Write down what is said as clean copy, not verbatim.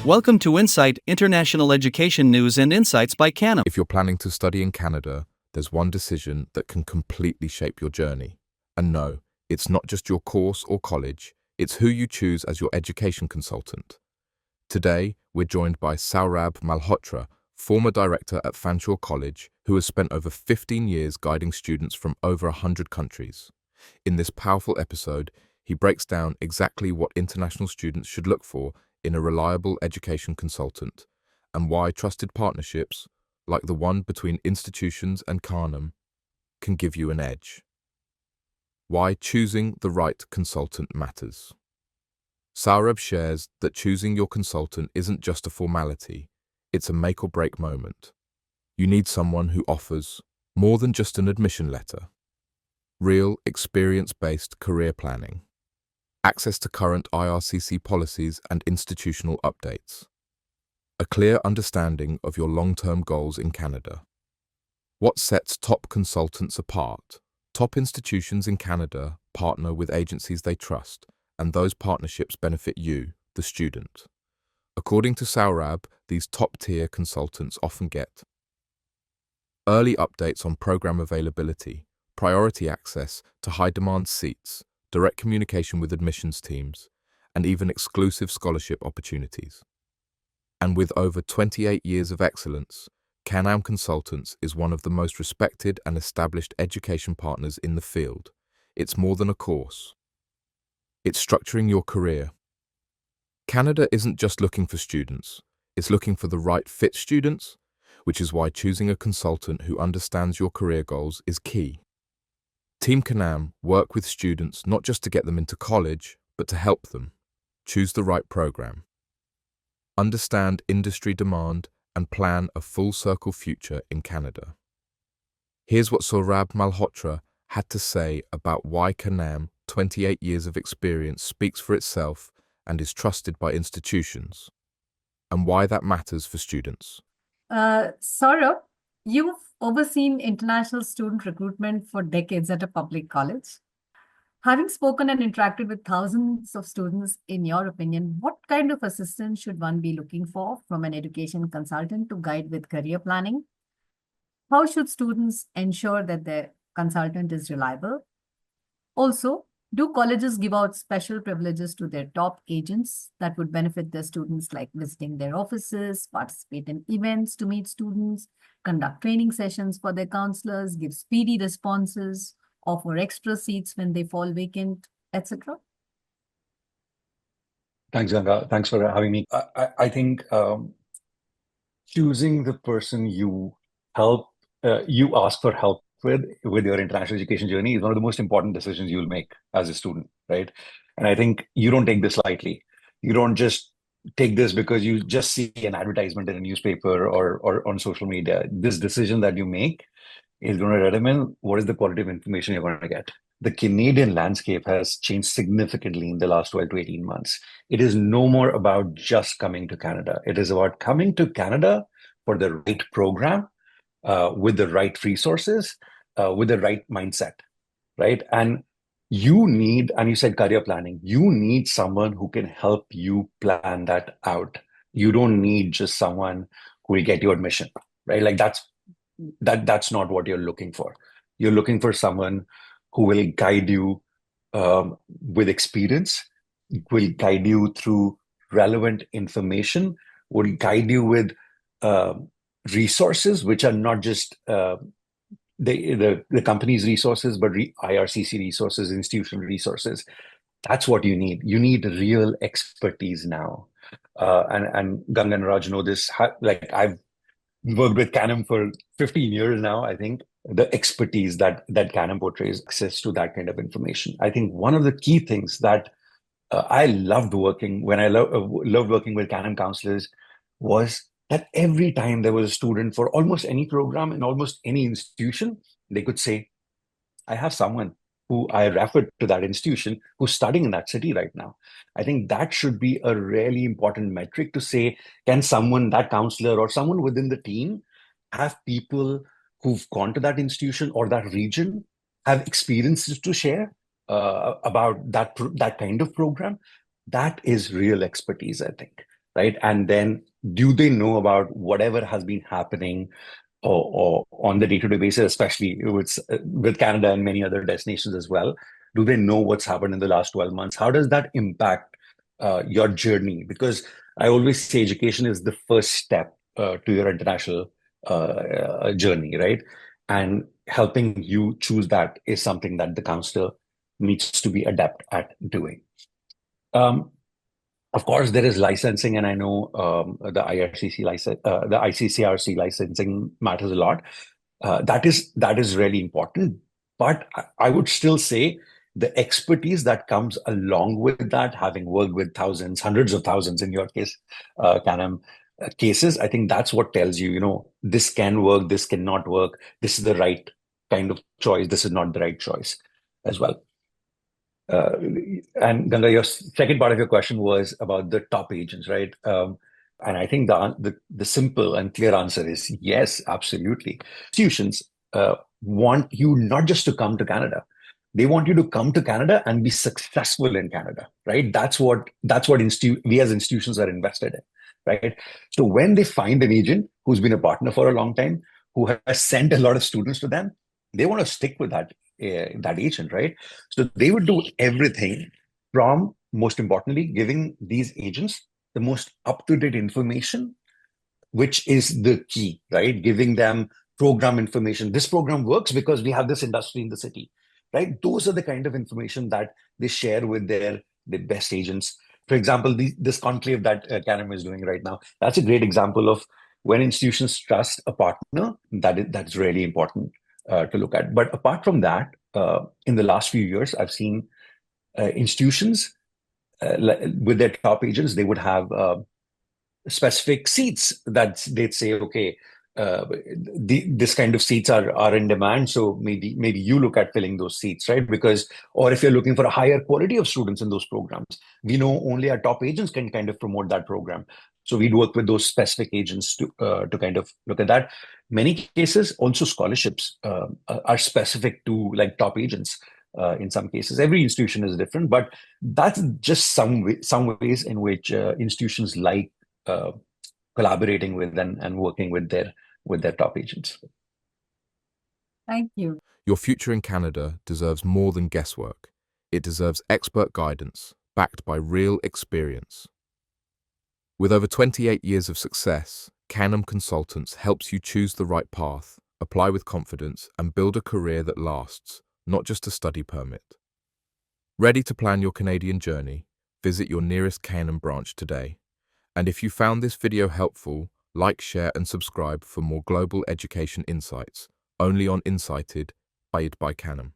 Welcome to Insight International Education News and Insights by Canam. If you're planning to study in Canada, there's one decision that can completely shape your journey. And no, it's not just your course or college, it's who you choose as your education consultant. Today, we're joined by Saurabh Malhotra, former director at Fanshawe College, who has spent over 15 years guiding students from over 100 countries. In this powerful episode, he breaks down exactly what international students should look for in a reliable education consultant, and why trusted partnerships, like the one between institutions and Canam, can give you an edge. Why choosing the right consultant matters. Saurabh shares that choosing your consultant isn't just a formality, it's a make or break moment. You need someone who offers more than just an admission letter. Real, experience-based career planning. Access to current IRCC policies and institutional updates. A clear understanding of your long-term goals in Canada. What sets top consultants apart? Top institutions in Canada partner with agencies they trust, and those partnerships benefit you, the student. According to Saurabh, these top-tier consultants often get early updates on program availability, priority access to high-demand seats, direct communication with admissions teams, and even exclusive scholarship opportunities. And with over 28 years of excellence, Canam Consultants is one of the most respected and established education partners in the field. It's more than a course. It's structuring your career. Canada isn't just looking for students, it's looking for the right fit students, which is why choosing a consultant who understands your career goals is key. Team Canam work with students not just to get them into college, but to help them choose the right program, understand industry demand, and plan a full-circle future in Canada. Here's what Saurabh Malhotra had to say about why Canam, 28 years of experience, speaks for itself and is trusted by institutions, and why that matters for students. Saurabh, you've overseen international student recruitment for decades at a public college. Having spoken and interacted with thousands of students, in your opinion, what kind of assistance should one be looking for from an education consultant to guide with career planning? How should students ensure that their consultant is reliable? Also, do colleges give out special privileges to their top agents that would benefit their students, like visiting their offices, participate in events to meet students, conduct training sessions for their counselors, give speedy responses, offer extra seats when they fall vacant, etc.? Thanks, Ganga. Thanks for having me. I think choosing the person you ask for help with your international education journey is one of the most important decisions you'll make as a student, right? And I think you don't take this lightly. You don't just take this because you just see an advertisement in a newspaper or on social media. This decision that you make is going to determine what is the quality of information you're going to get. The Canadian landscape has changed significantly in the last 12 to 18 months. It is no more about just coming to Canada. It is about coming to Canada for the right program, with the right resources, with the right mindset, right? And you said career planning, you need someone who can help you plan that out. You don't need just someone who will get you admission, right? Like that's not what you're looking for. You're looking for someone who will guide you with experience, will guide you through relevant information, will guide you with resources, which are not just the company's resources, but IRCC resources, institutional resources. That's what you need. You need real expertise now. And Ganga and Raj know this. Like I've worked with Canam for 15 years now. I think the expertise that Canam portrays, access to that kind of information. I think one of the key things that I loved working loved working with Canam counselors was that every time there was a student for almost any program in almost any institution, they could say, I have someone who I referred to that institution who's studying in that city right now. I think that should be a really important metric to say, can someone, that counselor or someone within the team, have people who've gone to that institution or that region, have experiences to share about that kind of program? That is real expertise, I think. right? And then do they know about whatever has been happening or on the day-to-day basis, especially with Canada and many other destinations as well? Do they know what's happened in the last 12 months? How does that impact your journey? Because I always say education is the first step to your international journey, right? And helping you choose that is something that the counselor needs to be adept at doing. Um, of course, there is licensing, and I know the IRCC license, the ICCRC licensing matters a lot. That is really important. But I would still say the expertise that comes along with that, having worked with thousands, hundreds of thousands in your case, Canam, cases, I think that's what tells you, this can work, this cannot work, this is the right kind of choice, this is not the right choice as well. And Ganga, your second part of your question was about the top agents, right? And I think the simple and clear answer is yes, absolutely. Institutions want you not just to come to Canada; they want you to come to Canada and be successful in Canada, right? That's what we as institutions are invested in, right? So when they find an agent who's been a partner for a long time, who has sent a lot of students to them, they want to stick with that agent, right? So they would do everything from, most importantly, giving these agents the most up-to-date information, which is the key, right? Giving them program information. This program works because we have this industry in the city, right? Those are the kind of information that they share with the best agents. For example, this conclave that Canam is doing right now, that's a great example of when institutions trust a partner, that's really important to look at. But apart from that, in the last few years, I've seen institutions with their top agents, they would have specific seats that they'd say, okay, this kind of seats are in demand, so maybe you look at filling those seats, right? Because, or if you're looking for a higher quality of students in those programs, we know only our top agents can kind of promote that program. So we'd work with those specific agents to kind of look at that. Many cases, also scholarships are specific to like top agents. In some cases, every institution is different, but that's just some ways in which institutions like collaborating with and working with their top agents. Thank you. Your future in Canada deserves more than guesswork. It deserves expert guidance, backed by real experience. With over 28 years of success, Canam Consultants helps you choose the right path, apply with confidence, and build a career that lasts, not just a study permit. Ready to plan your Canadian journey? Visit your nearest Canam branch today. And if you found this video helpful, like, share, and subscribe for more global education insights, only on Insighted, by Canam.